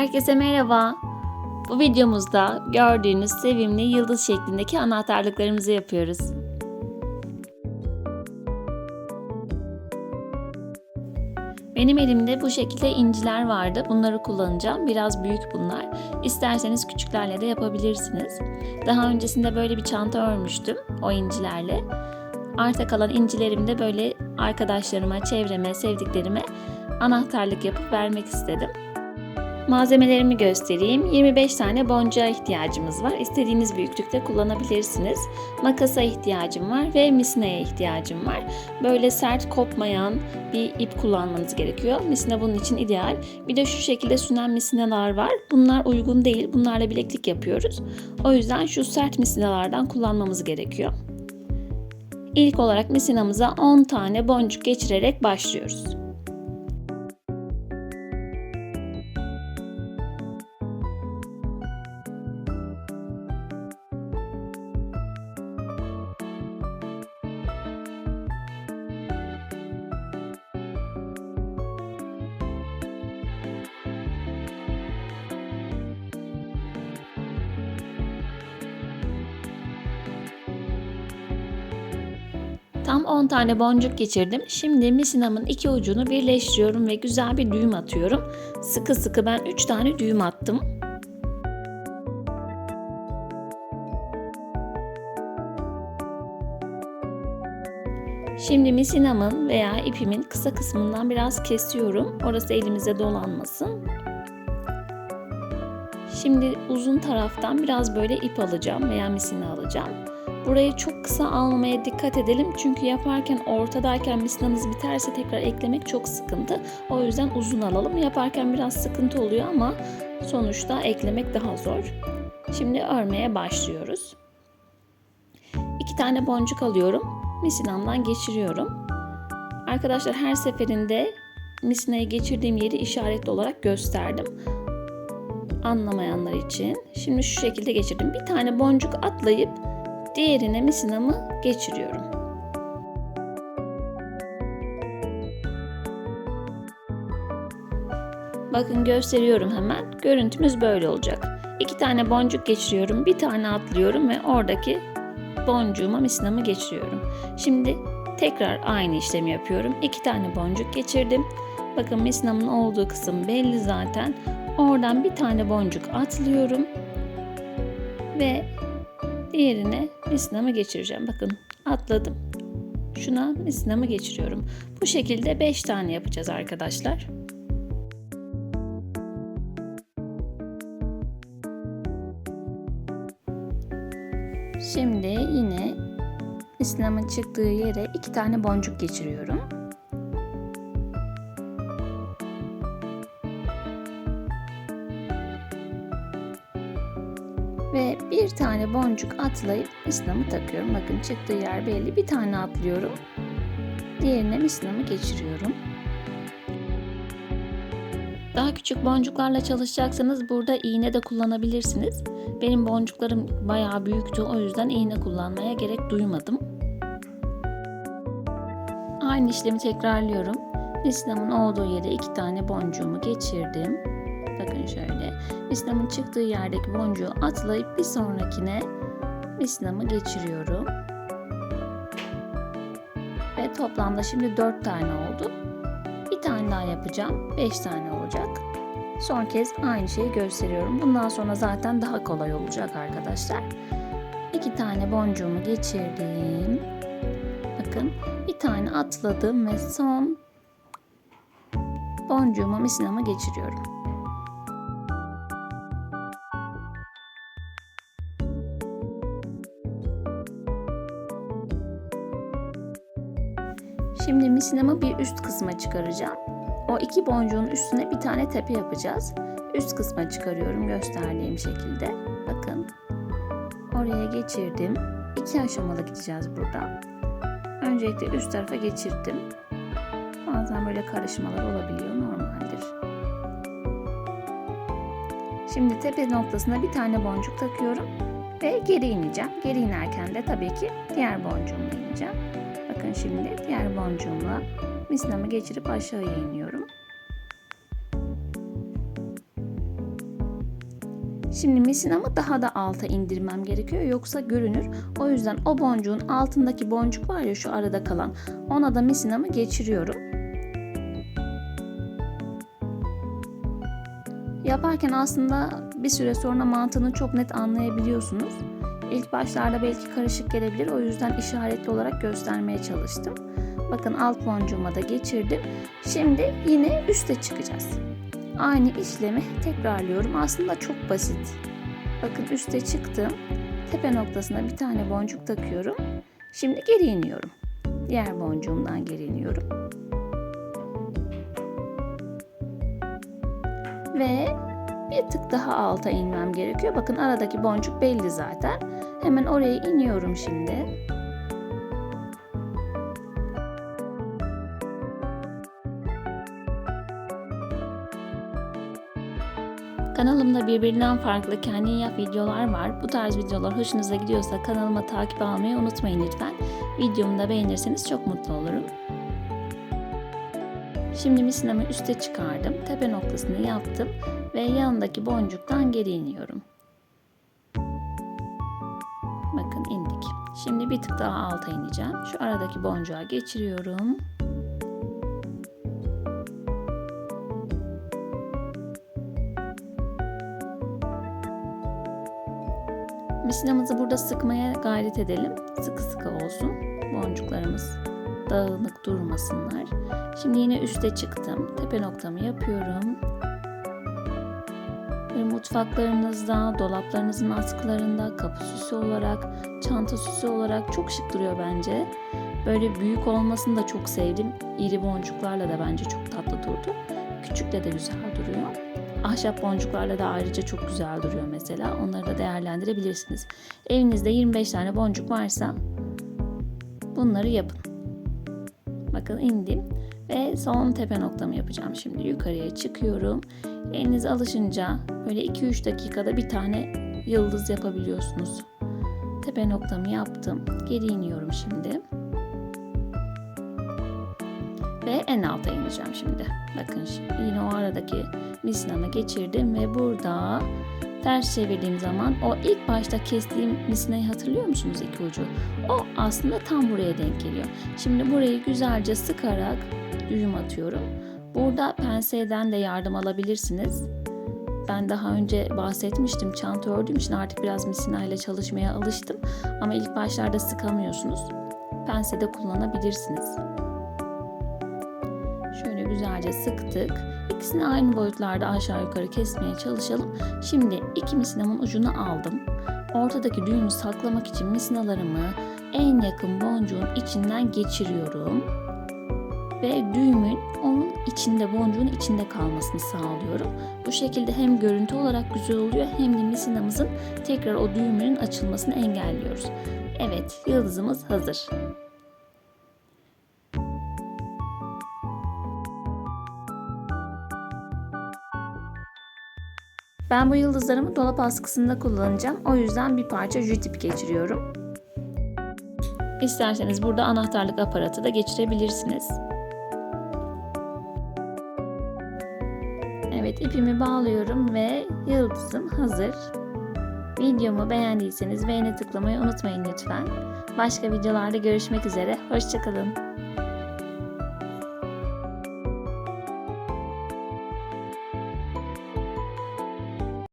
Herkese merhaba. Bu videomuzda gördüğünüz sevimli yıldız şeklindeki anahtarlıklarımızı yapıyoruz. Benim elimde bu şekilde inciler vardı. Bunları kullanacağım. Biraz büyük bunlar. İsterseniz küçüklerle de yapabilirsiniz. Daha öncesinde böyle bir çanta örmüştüm o incilerle. Arta kalan incilerimi de böyle arkadaşlarıma, çevreme, sevdiklerime anahtarlık yapıp vermek istedim. Malzemelerimi göstereyim. 25 tane boncuğa ihtiyacımız var. İstediğiniz büyüklükte kullanabilirsiniz. Makasa ihtiyacım var ve misineye ihtiyacım var. Böyle sert kopmayan bir ip kullanmanız gerekiyor. Misine bunun için ideal. Bir de şu şekilde sünen misineler var. Bunlar uygun değil. Bunlarla bileklik yapıyoruz. O yüzden şu sert misinalardan kullanmamız gerekiyor. İlk olarak misinamıza 10 tane boncuk geçirerek başlıyoruz. Tam 10 tane boncuk geçirdim. Şimdi misinamın iki ucunu birleştiriyorum ve güzel bir düğüm atıyorum. Sıkı sıkı ben 3 tane düğüm attım. Şimdi misinamın veya ipimin kısa kısmından biraz kesiyorum. Orası elimize dolanmasın. Şimdi uzun taraftan biraz böyle ip alacağım veya misina alacağım. Burayı çok kısa almamaya dikkat edelim. Çünkü yaparken ortadayken misinamız biterse tekrar eklemek çok sıkıntı. O yüzden uzun alalım. Yaparken biraz sıkıntı oluyor ama sonuçta eklemek daha zor. Şimdi örmeye başlıyoruz. 2 tane boncuk alıyorum. Misinamdan geçiriyorum. Arkadaşlar her seferinde misinayı geçirdiğim yeri işaretli olarak gösterdim. Anlamayanlar için. Şimdi şu şekilde geçirdim. Bir tane boncuk atlayıp diğerine misinamı geçiriyorum. Bakın gösteriyorum hemen. Görüntümüz böyle olacak. 2 tane boncuk geçiriyorum. Bir tane atlıyorum ve oradaki boncuğuma misinamı geçiriyorum. Şimdi tekrar aynı işlemi yapıyorum. 2 tane boncuk geçirdim. Bakın misinamın olduğu kısım belli zaten. Oradan bir tane boncuk atlıyorum ve diğerine misinamı geçireceğim. Bakın atladım. Şuna misinamı geçiriyorum. Bu şekilde 5 tane yapacağız arkadaşlar. Şimdi yine misinamın çıktığı yere 2 tane boncuk geçiriyorum. Ve bir tane boncuk atlayıp misinamı takıyorum. Bakın çıktığı yer belli. Bir tane atlıyorum. Diğerine misinamı geçiriyorum. Daha küçük boncuklarla çalışacaksanız burada iğne de kullanabilirsiniz. Benim boncuklarım bayağı büyüktü. O yüzden iğne kullanmaya gerek duymadım. Aynı işlemi tekrarlıyorum. Misinamın olduğu yere 2 tane boncuğumu geçirdim. Bakın şöyle. Misinamın çıktığı yerdeki boncuğu atlayıp bir sonrakine misinamı geçiriyorum. Ve toplamda şimdi 4 tane oldu. Bir tane daha yapacağım. 5 tane olacak. Son kez aynı şeyi gösteriyorum. Bundan sonra zaten daha kolay olacak arkadaşlar. 2 tane boncuğumu geçirdim. Bakın bir tane atladım ve son boncuğuma misinamı geçiriyorum. Şimdi misinamı bir üst kısma çıkaracağım. O 2 boncuğun üstüne bir tane tepe yapacağız. Üst kısma çıkarıyorum gösterdiğim şekilde. Bakın. Oraya geçirdim. 2 aşamalı gideceğiz burada. Öncelikle üst tarafa geçirdim. Bazen böyle karışmalar olabiliyor, normaldir. Şimdi tepe noktasına bir tane boncuk takıyorum ve geri ineceğim. Geri inerken de tabii ki diğer boncuğumla ineceğim. Bakın şimdi diğer boncuğumla misinamı geçirip aşağıya iniyorum. Şimdi misinamı daha da alta indirmem gerekiyor yoksa görünür. O yüzden o boncuğun altındaki boncuk var ya, şu arada kalan, ona da misinamı geçiriyorum. Yaparken aslında bir süre sonra mantığını çok net anlayabiliyorsunuz. İlk başlarda belki karışık gelebilir, o yüzden işaretli olarak göstermeye çalıştım. Bakın alt boncuğuma da geçirdim. Şimdi yine üste çıkacağız. Aynı işlemi tekrarlıyorum. Aslında çok basit. Bakın üste çıktım. Tepe noktasına bir tane boncuk takıyorum. Şimdi geri iniyorum. Diğer boncuğumdan geri iniyorum. Ve bir tık daha alta inmem gerekiyor. Bakın aradaki boncuk belli zaten. Hemen oraya iniyorum şimdi. Kanalımda birbirinden farklı kendin yap videolar var. Bu tarz videolar hoşunuza gidiyorsa kanalıma takip almayı unutmayın lütfen. Videomu da beğenirseniz çok mutlu olurum. Şimdi misinamı üste çıkardım. Tepe noktasını yaptım ve yanındaki boncuktan geri iniyorum. Bakın indik. Şimdi bir tık daha alta ineceğim. Şu aradaki boncuğa geçiriyorum. Misinamızı burada sıkmaya gayret edelim. Sıkı sıkı olsun. Boncuklarımız dağınık durmasınlar. Şimdi yine üste çıktım. Tepe noktamı yapıyorum. Böyle mutfaklarınızda, dolaplarınızın askılarında, kapı süsü olarak, çanta süsü olarak çok şık duruyor bence. Böyle büyük olmasını da çok sevdim. İri boncuklarla da bence çok tatlı durdu. Küçükle de güzel duruyor. Ahşap boncuklarla da ayrıca çok güzel duruyor mesela. Onları da değerlendirebilirsiniz. Evinizde 25 tane boncuk varsa bunları yapın. Bakın indim ve son tepe noktamı yapacağım. Şimdi yukarıya çıkıyorum. Eliniz alışınca böyle 2-3 dakikada bir tane yıldız yapabiliyorsunuz. Tepe noktamı yaptım. Geri iniyorum şimdi. Ve en alta ineceğim şimdi. Bakın şimdi yine o aradaki misinamı geçirdim ve burada ters çevirdiğim zaman o ilk başta kestiğim misinayı hatırlıyor musunuz, iki ucu? O aslında tam buraya denk geliyor. Şimdi burayı güzelce sıkarak düğüm atıyorum. Burada penseden de yardım alabilirsiniz. Ben daha önce bahsetmiştim, çanta ördüğüm için artık biraz misinayla çalışmaya alıştım. Ama ilk başlarda sıkamıyorsunuz. Pensede kullanabilirsiniz. Şöyle güzelce sıktık. İkisini aynı boyutlarda aşağı yukarı kesmeye çalışalım. Şimdi iki misinamın ucunu aldım. Ortadaki düğümü saklamak için misinalarımı en yakın boncuğun içinden geçiriyorum. Ve düğümün onun içinde, boncuğun içinde kalmasını sağlıyorum. Bu şekilde hem görüntü olarak güzel oluyor hem de misinamızın tekrar o düğümünün açılmasını engelliyoruz. Evet, yıldızımız hazır. Ben bu yıldızlarımı dolap askısında kullanacağım. O yüzden bir parça jüt geçiriyorum. İsterseniz burada anahtarlık aparatı da geçirebilirsiniz. Evet, ipimi bağlıyorum ve yıldızım hazır. Videomu beğendiyseniz beğeni tıklamayı unutmayın lütfen. Başka videolarda görüşmek üzere. Hoşça kalın.